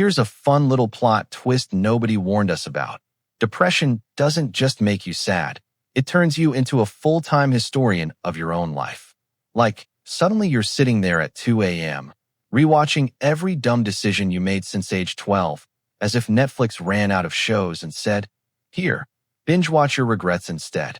Here's a fun little plot twist nobody warned us about. Depression doesn't just make you sad. It turns you into a full-time historian of your own life. Like, suddenly you're sitting there at 2 a.m., rewatching every dumb decision you made since age 12, as if Netflix ran out of shows and said, "Here, binge watch your regrets instead."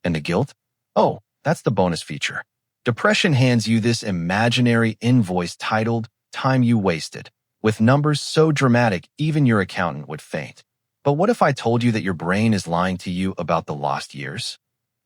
And the guilt? Oh, that's the bonus feature. Depression hands you this imaginary invoice titled "Time You Wasted," with numbers so dramatic even your accountant would faint. But what if I told you that your brain is lying to you about the lost years?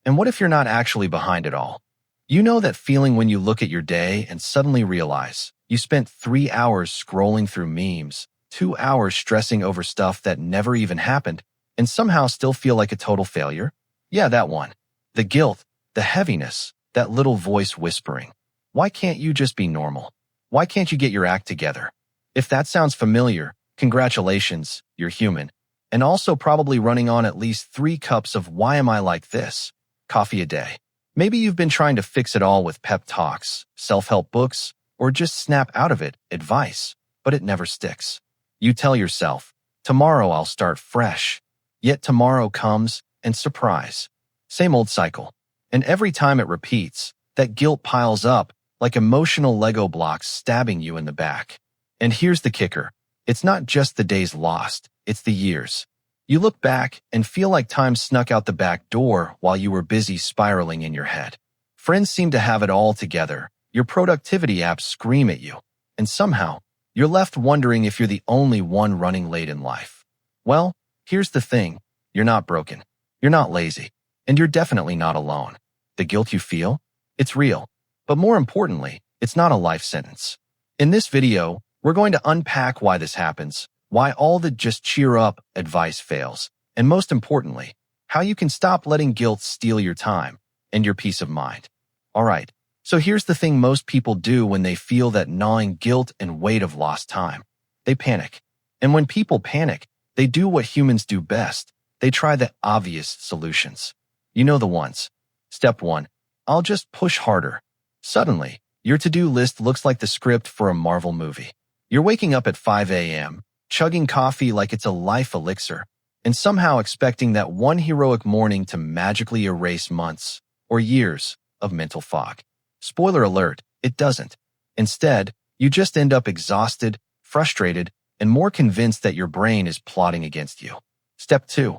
And what if you're not actually behind it all? You know that feeling when you look at your day and suddenly realize you spent 3 hours scrolling through memes, 2 hours stressing over stuff that never even happened, and somehow still feel like a total failure? Yeah, that one. The guilt, the heaviness, that little voice whispering. Why can't you just be normal? Why can't you get your act together? If that sounds familiar, congratulations, you're human. And also probably running on at least 3 cups of "Why am I like this?" coffee a day. Maybe you've been trying to fix it all with pep talks, self-help books, or just snap out of it advice, but it never sticks. You tell yourself, tomorrow I'll start fresh. Yet tomorrow comes, and surprise. Same old cycle. And every time it repeats, that guilt piles up like emotional Lego blocks stabbing you in the back. And here's the kicker. It's not just the days lost, it's the years. You look back and feel like time snuck out the back door while you were busy spiraling in your head. Friends seem to have it all together. Your productivity apps scream at you. And somehow, you're left wondering if you're the only one running late in life. Well, here's the thing. You're not broken. You're not lazy. And you're definitely not alone. The guilt you feel? It's real. But more importantly, it's not a life sentence. In this video, we're going to unpack why this happens, why all the "just cheer up" advice fails, and most importantly, how you can stop letting guilt steal your time and your peace of mind. Alright, so here's the thing most people do when they feel that gnawing guilt and weight of lost time. They panic. And when people panic, they do what humans do best. They try the obvious solutions. You know the ones. Step 1. I'll just push harder. Suddenly, your to-do list looks like the script for a Marvel movie. You're waking up at 5 a.m., chugging coffee like it's a life elixir, and somehow expecting that one heroic morning to magically erase months or years of mental fog. Spoiler alert, it doesn't. Instead, you just end up exhausted, frustrated, and more convinced that your brain is plotting against you. Step 2.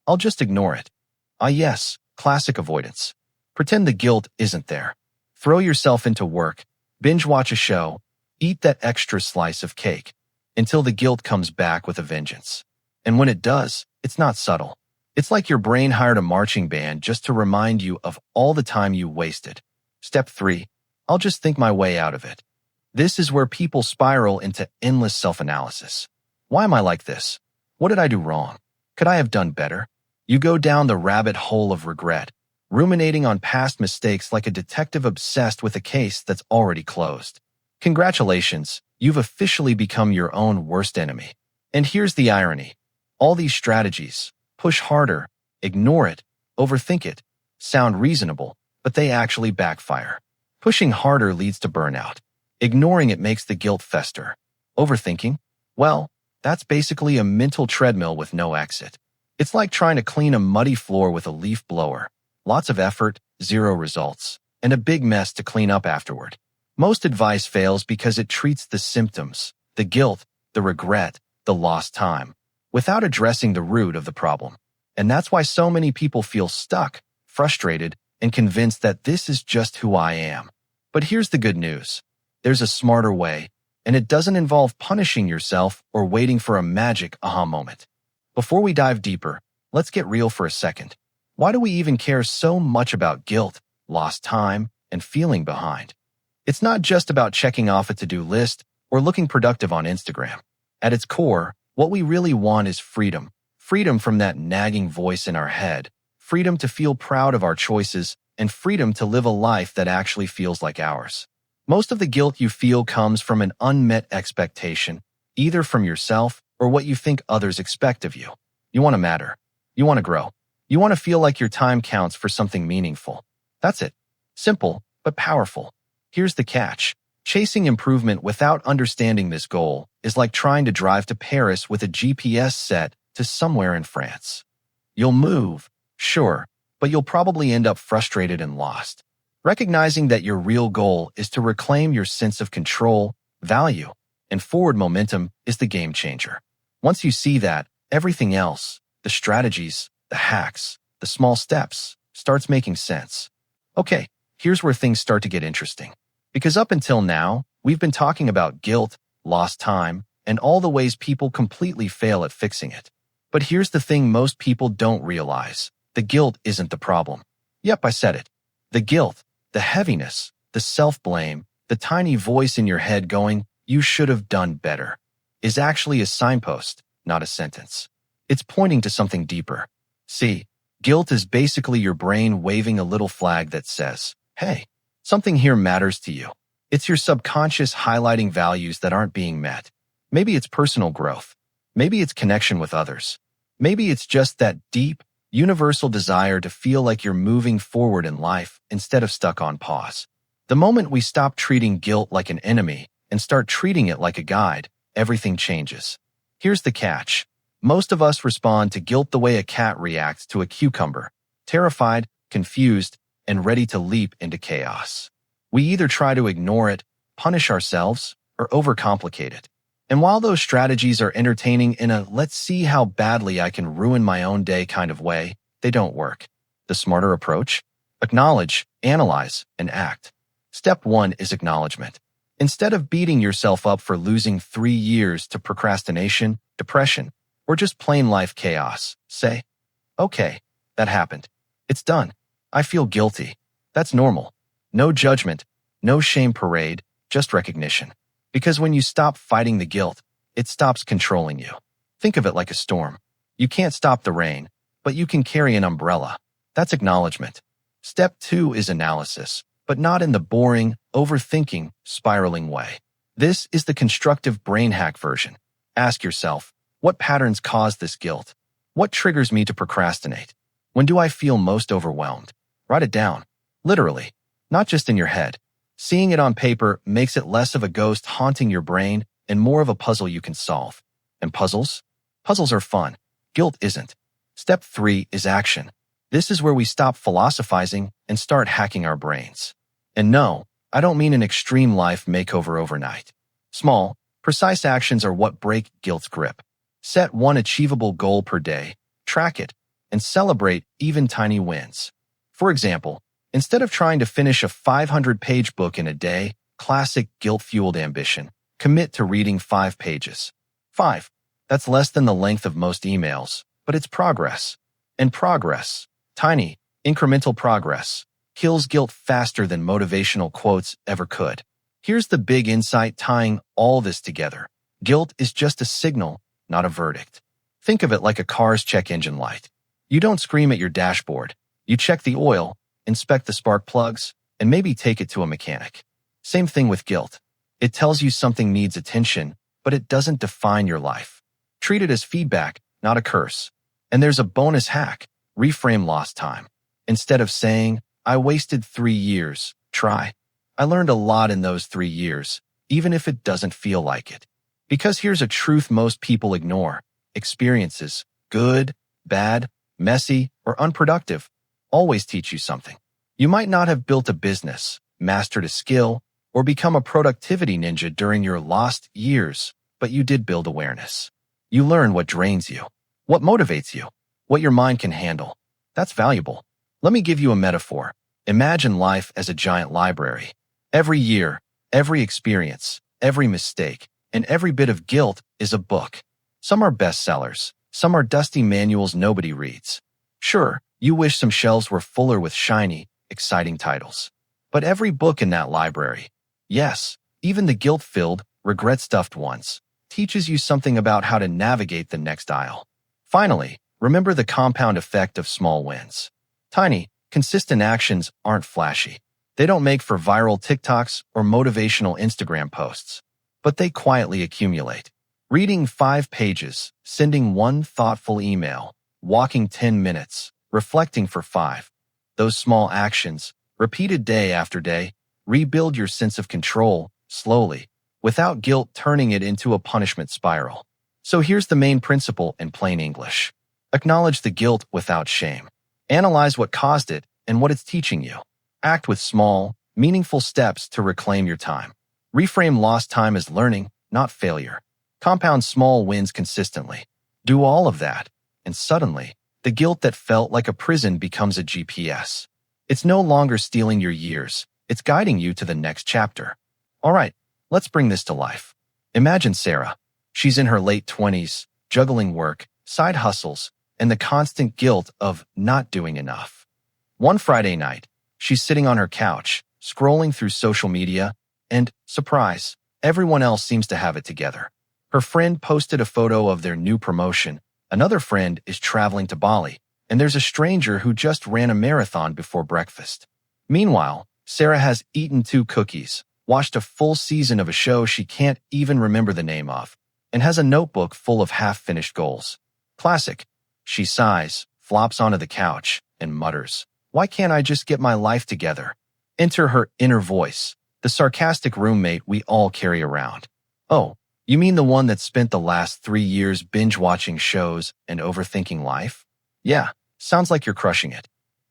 I'll just ignore it. Ah yes, classic avoidance. Pretend the guilt isn't there. Throw yourself into work, binge watch a show, eat that extra slice of cake, until the guilt comes back with a vengeance. And when it does, it's not subtle. It's like your brain hired a marching band just to remind you of all the time you wasted. Step 3. I'll just think my way out of it. This is where people spiral into endless self-analysis. Why am I like this? What did I do wrong? Could I have done better? You go down the rabbit hole of regret, ruminating on past mistakes like a detective obsessed with a case that's already closed. Congratulations, you've officially become your own worst enemy. And here's the irony. All these strategies, push harder, ignore it, overthink it, sound reasonable, but they actually backfire. Pushing harder leads to burnout. Ignoring it makes the guilt fester. Overthinking? Well, that's basically a mental treadmill with no exit. It's like trying to clean a muddy floor with a leaf blower. Lots of effort, zero results, and a big mess to clean up afterward. Most advice fails because it treats the symptoms, the guilt, the regret, the lost time, without addressing the root of the problem. And that's why so many people feel stuck, frustrated, and convinced that this is just who I am. But here's the good news. There's a smarter way, and it doesn't involve punishing yourself or waiting for a magic aha moment. Before we dive deeper, let's get real for a second. Why do we even care so much about guilt, lost time, and feeling behind? It's not just about checking off a to-do list or looking productive on Instagram. At its core, what we really want is freedom. Freedom from that nagging voice in our head, freedom to feel proud of our choices, and freedom to live a life that actually feels like ours. Most of the guilt you feel comes from an unmet expectation, either from yourself or what you think others expect of you. You want to matter. You want to grow. You want to feel like your time counts for something meaningful. That's it. Simple, but powerful. Here's the catch. Chasing improvement without understanding this goal is like trying to drive to Paris with a GPS set to somewhere in France. You'll move, sure, but you'll probably end up frustrated and lost. Recognizing that your real goal is to reclaim your sense of control, value, and forward momentum is the game changer. Once you see that, everything else, the strategies, the hacks, the small steps, starts making sense. Okay, here's where things start to get interesting. Because up until now, we've been talking about guilt, lost time, and all the ways people completely fail at fixing it. But here's the thing most people don't realize. The guilt isn't the problem. Yep, I said it. The guilt, the heaviness, the self-blame, the tiny voice in your head going, "You should have done better," is actually a signpost, not a sentence. It's pointing to something deeper. See, guilt is basically your brain waving a little flag that says, "Hey, something here matters to you." It's your subconscious highlighting values that aren't being met. Maybe it's personal growth. Maybe it's connection with others. Maybe it's just that deep, universal desire to feel like you're moving forward in life instead of stuck on pause. The moment we stop treating guilt like an enemy and start treating it like a guide, everything changes. Here's the catch. Most of us respond to guilt the way a cat reacts to a cucumber, terrified, confused, and ready to leap into chaos. We either try to ignore it, punish ourselves, or overcomplicate it. And while those strategies are entertaining in a "let's see how badly I can ruin my own day" kind of way, they don't work. The smarter approach? Acknowledge, analyze, and act. Step 1 is acknowledgement. Instead of beating yourself up for losing 3 years to procrastination, depression, or just plain life chaos, say, "Okay, that happened. It's done. I feel guilty." That's normal. No judgment, no shame parade, just recognition. Because when you stop fighting the guilt, it stops controlling you. Think of it like a storm. You can't stop the rain, but you can carry an umbrella. That's acknowledgement. Step 2 is analysis, but not in the boring, overthinking, spiraling way. This is the constructive brain hack version. Ask yourself, what patterns cause this guilt? What triggers me to procrastinate? When do I feel most overwhelmed? Write it down. Literally, not just in your head. Seeing it on paper makes it less of a ghost haunting your brain and more of a puzzle you can solve. And puzzles? Puzzles are fun. Guilt isn't. Step 3 is action. This is where we stop philosophizing and start hacking our brains. And no, I don't mean an extreme life makeover overnight. Small, precise actions are what break guilt's grip. Set one achievable goal per day, track it, and celebrate even tiny wins. For example, instead of trying to finish a 500-page book in a day, classic guilt-fueled ambition, commit to reading 5 pages. 5. That's less than the length of most emails, but it's progress. And progress, tiny, incremental progress, kills guilt faster than motivational quotes ever could. Here's the big insight tying all this together. Guilt is just a signal, not a verdict. Think of it like a car's check engine light. You don't scream at your dashboard. You check the oil, inspect the spark plugs, and maybe take it to a mechanic. Same thing with guilt. It tells you something needs attention, but it doesn't define your life. Treat it as feedback, not a curse. And there's a bonus hack. Reframe lost time. Instead of saying, "I wasted 3 years," try, "I learned a lot in those 3 years," even if it doesn't feel like it. Because here's a truth most people ignore. Experiences, good, bad, messy, or unproductive, always teach you something. You might not have built a business, mastered a skill, or become a productivity ninja during your lost years, but you did build awareness. You learn what drains you, what motivates you, what your mind can handle. That's valuable. Let me give you a metaphor. Imagine life as a giant library. Every year, every experience, every mistake, and every bit of guilt is a book. Some are bestsellers. Some are dusty manuals nobody reads. Sure, you wish some shelves were fuller with shiny, exciting titles. But every book in that library, yes, even the guilt-filled, regret-stuffed ones, teaches you something about how to navigate the next aisle. Finally, remember the compound effect of small wins. Tiny, consistent actions aren't flashy. They don't make for viral TikToks or motivational Instagram posts, but they quietly accumulate. Reading 5 pages, sending 1 thoughtful email, walking 10 minutes, reflecting for 5. Those small actions, repeated day after day, rebuild your sense of control, slowly, without guilt turning it into a punishment spiral. So here's the main principle in plain English. Acknowledge the guilt without shame. Analyze what caused it and what it's teaching you. Act with small, meaningful steps to reclaim your time. Reframe lost time as learning, not failure. Compound small wins consistently. Do all of that, and suddenly, the guilt that felt like a prison becomes a GPS. It's no longer stealing your years. It's guiding you to the next chapter. All right, let's bring this to life. Imagine Sarah. She's in her late 20s, juggling work, side hustles, and the constant guilt of not doing enough. One Friday night, she's sitting on her couch, scrolling through social media, and, surprise, everyone else seems to have it together. Her friend posted a photo of their new promotion, another friend is traveling to Bali, and there's a stranger who just ran a marathon before breakfast. Meanwhile, Sarah has eaten 2 cookies, watched a full season of a show she can't even remember the name of, and has a notebook full of half-finished goals. Classic. She sighs, flops onto the couch, and mutters, "Why can't I just get my life together?" Enter her inner voice, the sarcastic roommate we all carry around. "Oh, you mean the one that spent the last 3 years binge-watching shows and overthinking life? Yeah, sounds like you're crushing it."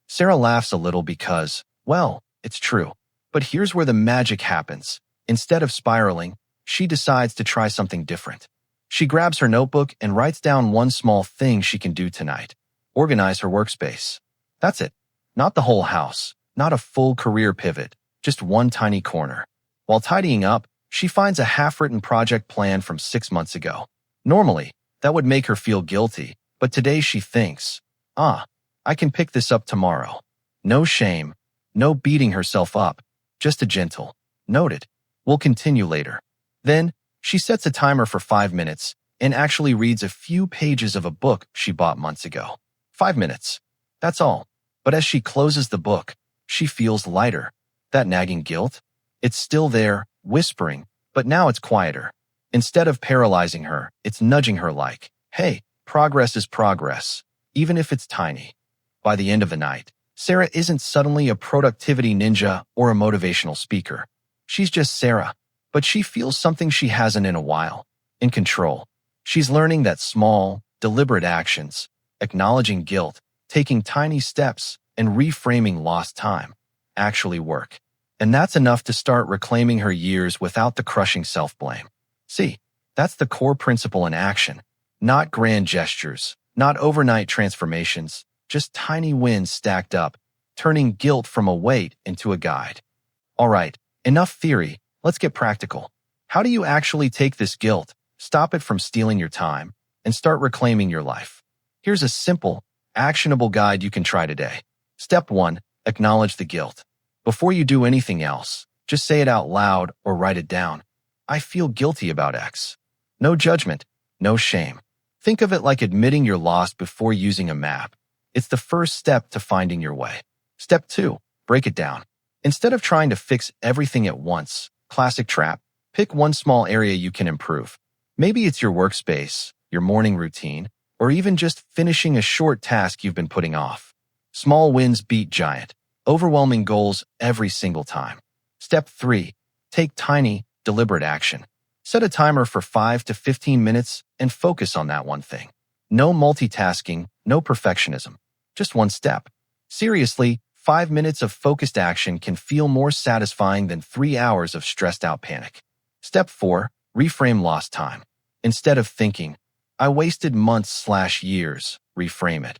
Sarah laughs a little because, well, it's true. But here's where the magic happens. Instead of spiraling, she decides to try something different. She grabs her notebook and writes down one small thing she can do tonight. Organize her workspace. That's it. Not the whole house, not a full career pivot, just one tiny corner. While tidying up, she finds a half-written project plan from 6 months ago. Normally, that would make her feel guilty, but today she thinks, I can pick this up tomorrow. No shame, no beating herself up, just a gentle, noted, we'll continue later. Then, she sets a timer for 5 minutes and actually reads a few pages of a book she bought months ago. 5 minutes. That's all. But as she closes the book, she feels lighter. That nagging guilt? It's still there, whispering, but now it's quieter. Instead of paralyzing her, it's nudging her like, hey, progress is progress, even if it's tiny. By the end of the night, Sarah isn't suddenly a productivity ninja or a motivational speaker. She's just Sarah, but she feels something she hasn't in a while, in control. She's learning that small, deliberate actions, acknowledging guilt, taking tiny steps, and reframing lost time, actually work. And that's enough to start reclaiming her years without the crushing self-blame. See, that's the core principle in action. Not grand gestures, not overnight transformations, just tiny wins stacked up, turning guilt from a weight into a guide. All right, enough theory, let's get practical. How do you actually take this guilt, stop it from stealing your time, and start reclaiming your life? Here's a simple, actionable guide you can try today. Step 1, acknowledge the guilt. Before you do anything else, just say it out loud or write it down. I feel guilty about X. No judgment, no shame. Think of it like admitting you're lost before using a map. It's the first step to finding your way. Step 2, break it down. Instead of trying to fix everything at once, classic trap, pick one small area you can improve. Maybe it's your workspace, your morning routine, or even just finishing a short task you've been putting off. Small wins beat giant, overwhelming goals every single time. Step 3, take tiny, deliberate action. Set a timer for 5 to 15 minutes and focus on that one thing. No multitasking, no perfectionism. Just one step. Seriously, 5 minutes of focused action can feel more satisfying than 3 hours of stressed-out panic. Step 4, reframe lost time. Instead of thinking, I wasted months/years, reframe it.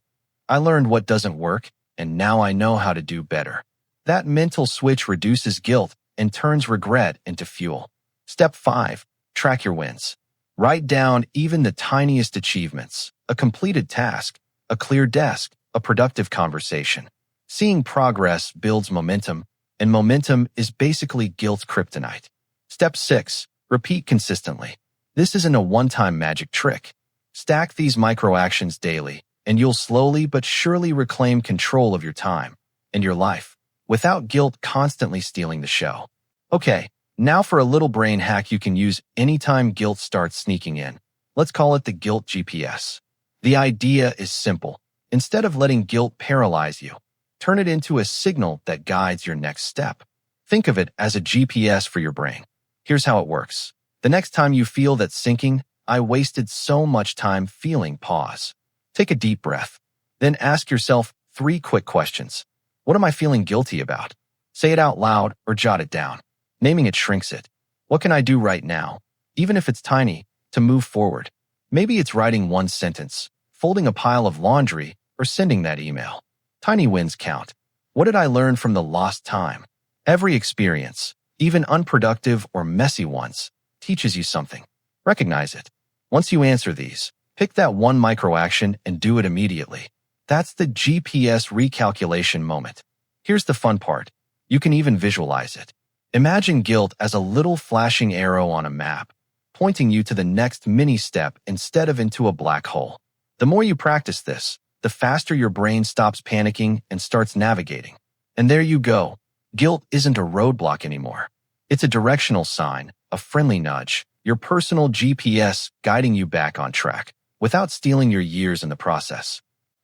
I learned what doesn't work, and now I know how to do better. That mental switch reduces guilt and turns regret into fuel. Step 5, track your wins. Write down even the tiniest achievements, a completed task, a clear desk, a productive conversation. Seeing progress builds momentum, and momentum is basically guilt's kryptonite. Step 6, repeat consistently. This isn't a one-time magic trick. Stack these micro-actions daily, and you'll slowly but surely reclaim control of your time and your life, without guilt constantly stealing the show. Okay, now for a little brain hack you can use anytime guilt starts sneaking in. Let's call it the guilt GPS. The idea is simple. Instead of letting guilt paralyze you, turn it into a signal that guides your next step. Think of it as a GPS for your brain. Here's how it works. The next time you feel that sinking, "I wasted so much time feeling," pause. Take a deep breath. Then ask yourself 3 quick questions. What am I feeling guilty about? Say it out loud or jot it down. Naming it shrinks it. What can I do right now, even if it's tiny, to move forward? Maybe it's writing 1 sentence, folding a pile of laundry, or sending that email. Tiny wins count. What did I learn from the lost time? Every experience, even unproductive or messy ones, teaches you something. Recognize it. Once you answer these, pick that 1 micro-action and do it immediately. That's the GPS recalculation moment. Here's the fun part. You can even visualize it. Imagine guilt as a little flashing arrow on a map, pointing you to the next mini step instead of into a black hole. The more you practice this, the faster your brain stops panicking and starts navigating. And there you go. Guilt isn't a roadblock anymore. It's a directional sign, a friendly nudge, your personal GPS guiding you back on track, without stealing your years in the process.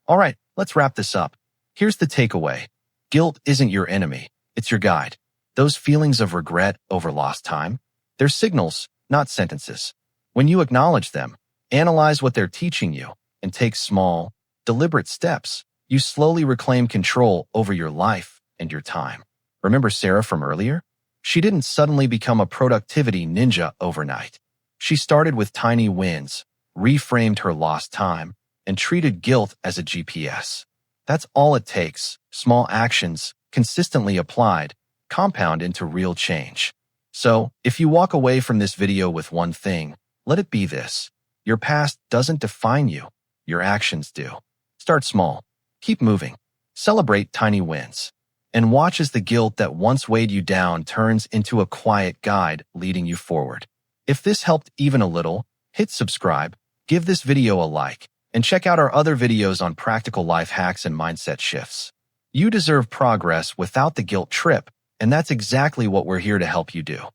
All right, let's wrap this up. Here's the takeaway. Guilt isn't your enemy, it's your guide. Those feelings of regret over lost time, they're signals, not sentences. When you acknowledge them, analyze what they're teaching you, and take small, deliberate steps, you slowly reclaim control over your life and your time. Remember Sarah from earlier? She didn't suddenly become a productivity ninja overnight. She started with tiny wins, reframed her lost time, and treated guilt as a GPS. That's all it takes. Small actions, consistently applied, compound into real change. So, if you walk away from this video with one thing, let it be this. Your past doesn't define you. Your actions do. Start small. Keep moving. Celebrate tiny wins. And watch as the guilt that once weighed you down turns into a quiet guide leading you forward. If this helped even a little, hit subscribe, give this video a like, and check out our other videos on practical life hacks and mindset shifts. You deserve progress without the guilt trip, and that's exactly what we're here to help you do.